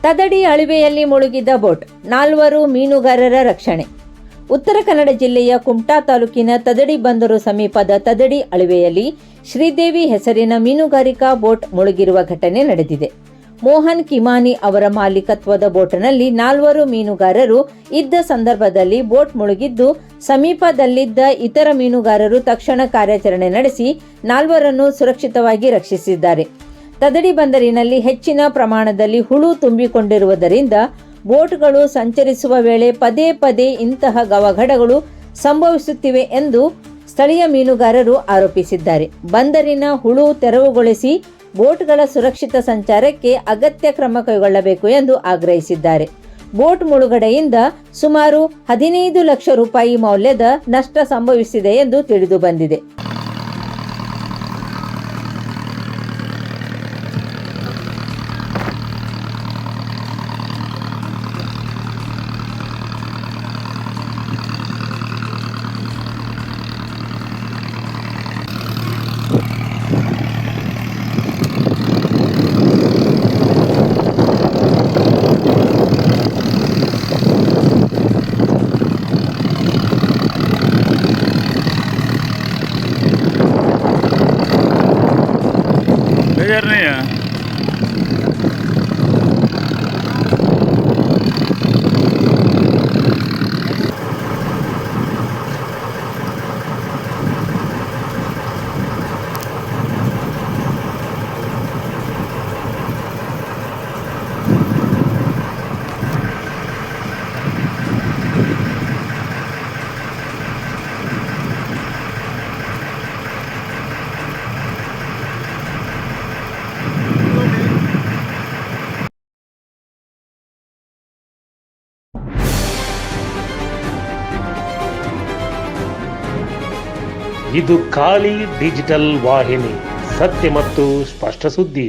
Tadadi ಅಳಿವೆಯಲ್ಲಿ ಮುಳುಗಿದ್ದ boat, 4 ಮೀನುಗಾರರ ರಕ್ಷಣೆ. ಉತ್ತರ ಕನ್ನಡ ಜಿಲ್ಲೆಯ ಕುಮಟಾ ತಾಲೂಕಿನ ತದಡಿ ಬಂದರು ಸಮೀಪದ ತದಡಿ ಅಳಿವೆಯಲ್ಲಿ ಶ್ರೀದೇವಿ ಹೆಸರಿನ ಮೀನುಗಾರಿಕಾ ಬೋಟ್ ಮುಳುಗಿರುವ ಘಟನೆ ನಡೆದಿದೆ. ಮೋಹನ್ ಕಿಮಾನಿ ಅವರ ಮಾಲೀಕತ್ವದ ಬೋಟ್ನಲ್ಲಿ 4 ಮೀನುಗಾರರು ಇದ್ದ ಸಂದರ್ಭದಲ್ಲಿ ಬೋಟ್ ಮುಳುಗಿದ್ದು, ಸಮೀಪದಲ್ಲಿದ್ದ ಇತರ ಮೀನುಗಾರರು ತಕ್ಷಣ ಕಾರ್ಯಾಚರಣೆ ನಡೆಸಿ 4ರನ್ನು ಸುರಕ್ಷಿತವಾಗಿ ರಕ್ಷಿಸಿದ್ದಾರೆ. ತದಡಿ ಬಂದರಿನಲ್ಲಿ ಹೆಚ್ಚಿನ ಪ್ರಮಾಣದಲ್ಲಿ ಹುಳು ತುಂಬಿಕೊಂಡಿರುವುದರಿಂದ ಬೋಟ್ಗಳು ಸಂಚರಿಸುವ ವೇಳೆ ಪದೇ ಪದೇ ಇಂತಹ ಅವಘಡಗಳು ಸಂಭವಿಸುತ್ತಿವೆ ಎಂದು ಸ್ಥಳೀಯ ಮೀನುಗಾರರು ಆರೋಪಿಸಿದ್ದಾರೆ. ಬಂದರಿನ ಹುಳು ತೆರವುಗೊಳಿಸಿ ಬೋಟ್ಗಳ ಸುರಕ್ಷಿತ ಸಂಚಾರಕ್ಕೆ ಅಗತ್ಯ ಕ್ರಮ ಕೈಗೊಳ್ಳಬೇಕು ಎಂದು ಆಗ್ರಹಿಸಿದ್ದಾರೆ. ಬೋಟ್ ಮುಳುಗಡೆಯಿಂದ ಸುಮಾರು 15 ಲಕ್ಷ ರೂಪಾಯಿ ಮೌಲ್ಯದ ನಷ್ಟ ಸಂಭವಿಸಿದೆ ಎಂದು ತಿಳಿದು ಬಂದಿದೆ. बेजार नहीं है। ಇದು ಖಾಲಿ ಡಿಜಿಟಲ್ ವಾಹಿನಿ, ಸತ್ಯ ಮತ್ತು ಸ್ಪಷ್ಟ ಸುದ್ದಿ.